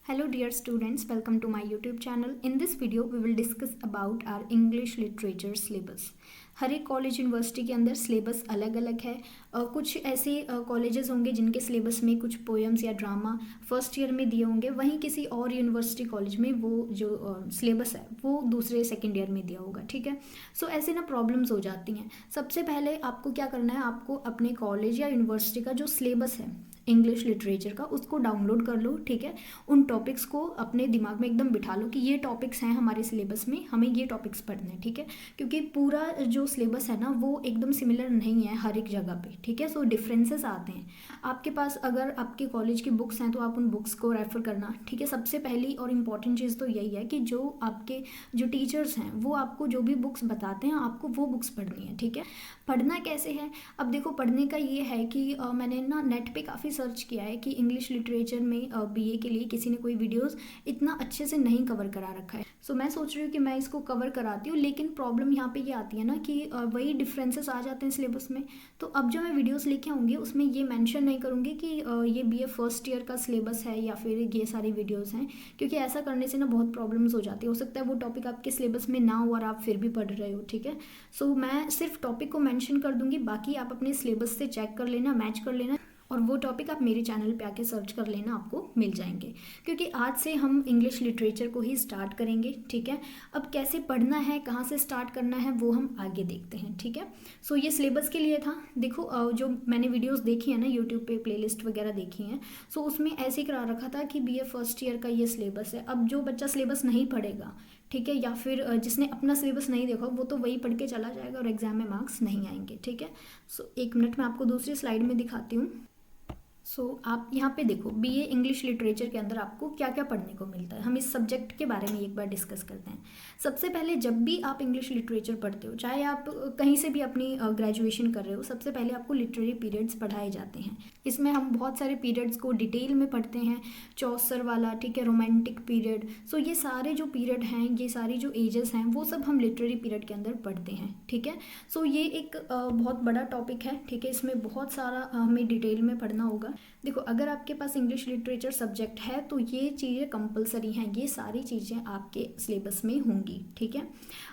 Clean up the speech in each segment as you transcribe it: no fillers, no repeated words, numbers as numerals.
Hello dear students, welcome to my YouTube channel. In this video we will discuss about our English literature syllabus. हर एक college university के अंदर syllabus अलग अलग है। कुछ ऐसे कॉलेजेस होंगे जिनके सिलेबस में कुछ पोएम्स या ड्रामा फर्स्ट ईयर में दिए होंगे, वहीं किसी और यूनिवर्सिटी कॉलेज में वो जो सिलेबस है वो दूसरे सेकेंड ईयर में दिया होगा। ठीक है, सो ऐसे ना प्रॉब्लम्स हो जाती हैं। सबसे पहले आपको क्या करना है, आपको अपने कॉलेज या यूनिवर्सिटी का जो सिलेबस है इंग्लिश लिटरेचर का उसको डाउनलोड कर लो। ठीक है, उन टॉपिक्स को अपने दिमाग में एकदम बिठा लो कि ये टॉपिक्स हैं हमारे सिलेबस में, हमें ये टॉपिक्स पढ़ने हैं। ठीक है, क्योंकि पूरा जो सिलेबस है ना वो एकदम सिमिलर नहीं है हर एक जगह पे। ठीक है, सो डिफरेंसेस आते हैं। आपके पास अगर आपके कॉलेज की बुक्स हैं तो आप उन बुक्स को रेफर करना। ठीक है, सबसे पहली और इम्पॉर्टेंट चीज़ तो यही है कि जो आपके जो टीचर्स हैं वो आपको जो भी बुक्स बताते हैं आपको वो बुक्स पढ़नी है। ठीक है, पढ़ना कैसे है, अब देखो पढ़ने का ये है कि मैंने ना नेट पे काफ़ी सर्च किया है कि इंग्लिश लिटरेचर में बीए के लिए किसी ने कोई वीडियोस इतना अच्छे से नहीं कवर करा रखा है। सो मैं सोच रही हूँ कि मैं इसको कवर कराती हूँ, लेकिन प्रॉब्लम यहाँ पे ये आती है ना कि वही डिफरेंसेस आ जाते हैं सिलेबस में। तो अब जो मैं वीडियोस लेके आऊँगी उसमें ये मेंशन नहीं करूँगी कि ये बीए फर्स्ट ईयर का सिलेबस है या फिर ये सारी वीडियोस हैं, क्योंकि ऐसा करने से ना बहुत प्रॉब्लम्स हो जाती है। हो सकता है वो टॉपिक आपके सिलेबस में ना हो और आप फिर भी पढ़ रहे हो। ठीक है, सो मैं सिर्फ टॉपिक को मेंशन कर दूंगी, बाकी आप अपने सिलेबस से चेक कर लेना, मैच कर लेना, और वो टॉपिक आप मेरे चैनल पे आके सर्च कर लेना, आपको मिल जाएंगे। क्योंकि आज से हम इंग्लिश लिटरेचर को ही स्टार्ट करेंगे। ठीक है, अब कैसे पढ़ना है, कहाँ से स्टार्ट करना है वो हम आगे देखते हैं। ठीक है, सो ये सिलेबस के लिए था। देखो जो मैंने वीडियोस देखी है ना यूट्यूब पे, प्लेलिस्ट वगैरह देखी हैं, सो उसमें ऐसे ही करा रखा था कि बीए फर्स्ट ईयर का ये सिलेबस है। अब जो बच्चा सिलेबस नहीं पढ़ेगा, ठीक है, या फिर जिसने अपना सिलेबस नहीं देखा वो तो वही पढ़ के चला जाएगा और एग्जाम में मार्क्स नहीं आएंगे। ठीक है, सो एक मिनट में आपको दूसरी स्लाइड में दिखाती हूँ। सो आप यहाँ पे देखो बीए इंग्लिश लिटरेचर के अंदर आपको क्या क्या पढ़ने को मिलता है। हम इस सब्जेक्ट के बारे में एक बार डिस्कस करते हैं। सबसे पहले जब भी आप इंग्लिश लिटरेचर पढ़ते हो, चाहे आप कहीं से भी अपनी ग्रेजुएशन कर रहे हो, सबसे पहले आपको लिटरेरी पीरियड्स पढ़ाए जाते हैं। इसमें हम बहुत सारे पीरियड्स को डिटेल में पढ़ते हैं। चौसर वाला, ठीक है, रोमांटिक पीरियड, सो ये सारे जो पीरियड हैं, ये सारी जो एजेस हैं वो सब हम लिटरेरी पीरियड के अंदर पढ़ते हैं। ठीक है, सो ये एक बहुत बड़ा टॉपिक है। ठीक है, इसमें बहुत सारा हमें डिटेल में पढ़ना होगा। देखो अगर आपके पास इंग्लिश लिटरेचर सब्जेक्ट है तो ये चीज़ें कंपलसरी हैं, ये सारी चीज़ें आपके सिलेबस में होंगी। ठीक है,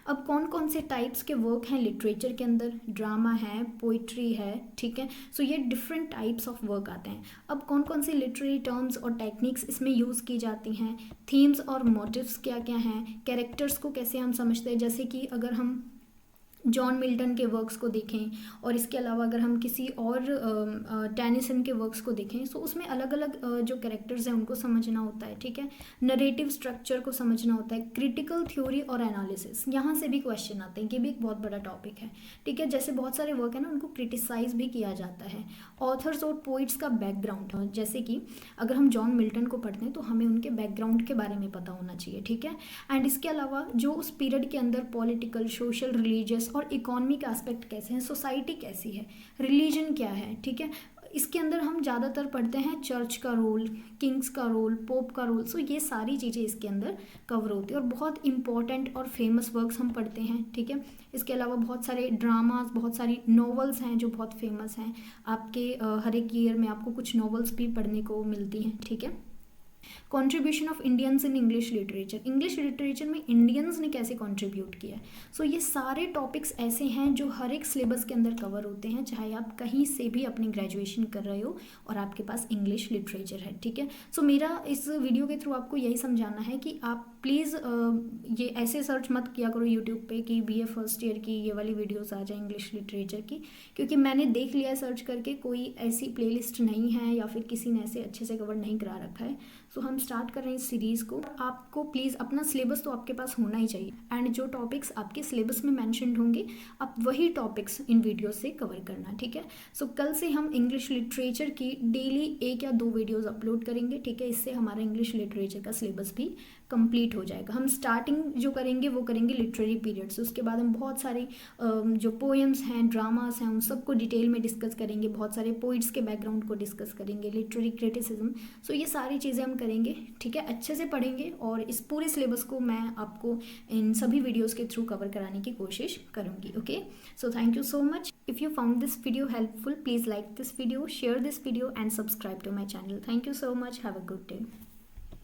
अब कौन कौन से टाइप्स के वर्क हैं लिटरेचर के अंदर, ड्रामा है, पोइट्री है। ठीक है, सो ये डिफरेंट टाइप्स ऑफ वर्क आते हैं। अब कौन कौन से लिटरेरी टर्म्स और टेक्निक्स इसमें यूज़ की जाती हैं, थीम्स और मोटिव्स क्या क्या हैं, कैरेक्टर्स को कैसे हम समझते हैं। जैसे कि अगर हम जॉन मिल्टन के वर्क्स को देखें और इसके अलावा अगर हम किसी और टेनिसन के वर्क्स को देखें, तो उसमें अलग अलग जो कैरेक्टर्स हैं उनको समझना होता है। ठीक है, नरेटिव स्ट्रक्चर को समझना होता है, क्रिटिकल थ्योरी और एनालिसिस, यहाँ से भी क्वेश्चन आते हैं। ये भी एक बहुत बड़ा टॉपिक है। ठीक है, जैसे बहुत सारे वर्क है ना उनको क्रिटिसाइज भी किया जाता है। ऑथर्स और पोइट्स का बैकग्राउंड, जैसे कि अगर हम जॉन मिल्टन को पढ़ते हैं तो हमें उनके बैकग्राउंड के बारे में पता होना चाहिए। ठीक है, एंड इसके अलावा जो उस पीरियड के अंदर पॉलिटिकल, सोशल, रिलीजियस और इकोनॉमिक एस्पेक्ट कैसे हैं, सोसाइटी कैसी है, रिलीजन क्या है। ठीक है, इसके अंदर हम ज़्यादातर पढ़ते हैं चर्च का रोल, किंग्स का रोल, पोप का रोल। सो ये सारी चीज़ें इसके अंदर कवर होती है और बहुत इंपॉर्टेंट और फेमस वर्क्स हम पढ़ते हैं। ठीक है, इसके अलावा बहुत सारे ड्रामास, बहुत सारी नॉवेल्स हैं जो बहुत फेमस हैं। आपके हर एक ईयर में आपको कुछ नॉवेल्स भी पढ़ने को मिलती हैं। ठीक है, contribution of Indians in English literature, English literature में इंडियंस ने कैसे कंट्रीब्यूट किया है। सो ये सारे टॉपिक्स ऐसे हैं जो हर एक सिलेबस के अंदर कवर होते हैं, चाहे आप कहीं से भी अपनी ग्रेजुएशन कर रहे हो और आपके पास इंग्लिश लिटरेचर है। ठीक है, सो मेरा इस वीडियो के थ्रू आपको यही समझाना है कि आप प्लीज़ ये ऐसे सर्च मत किया करो यूट्यूब पे कि बीए फर्स्ट ईयर की ये वाली वीडियोस आ जाए इंग्लिश लिटरेचर की, क्योंकि मैंने देख लिया सर्च करके कोई ऐसी प्लेलिस्ट नहीं है या फिर किसी ने ऐसे अच्छे से कवर नहीं करा रखा है। सो हम स्टार्ट कर रहे हैं इस सीरीज़ को। आपको प्लीज़ अपना सिलेबस तो आपके पास होना ही चाहिए, एंड जो टॉपिक्स आपके सिलेबस में मैंशनड होंगे आप वही टॉपिक्स इन वीडियो से कवर करना। ठीक है, सो कल से हम इंग्लिश लिटरेचर की डेली 1 या 2 वीडियोज़ अपलोड करेंगे। ठीक है, इससे हमारा इंग्लिश लिटरेचर का सिलेबस भी कंप्लीट हो जाएगा। हम स्टार्टिंग जो करेंगे वो करेंगे लिटरेरी पीरियड से, उसके बाद हम बहुत सारे जो पोएम्स हैं, ड्रामास हैं, उन सबको डिटेल में डिस्कस करेंगे, बहुत सारे पोइट्स के बैकग्राउंड को डिस्कस करेंगे, लिटरेरी क्रिटिसिज्म। सो ये सारी चीज़ें हम करेंगे। ठीक है, अच्छे से पढ़ेंगे और इस पूरे सिलेबस को मैं आपको इन सभी वीडियोज़ के थ्रू कवर कराने की कोशिश करूँगी। Okay, so thank you so much. If you found this video helpful, please like this video, share this video and subscribe to my channel. Thank you so much, have a good day.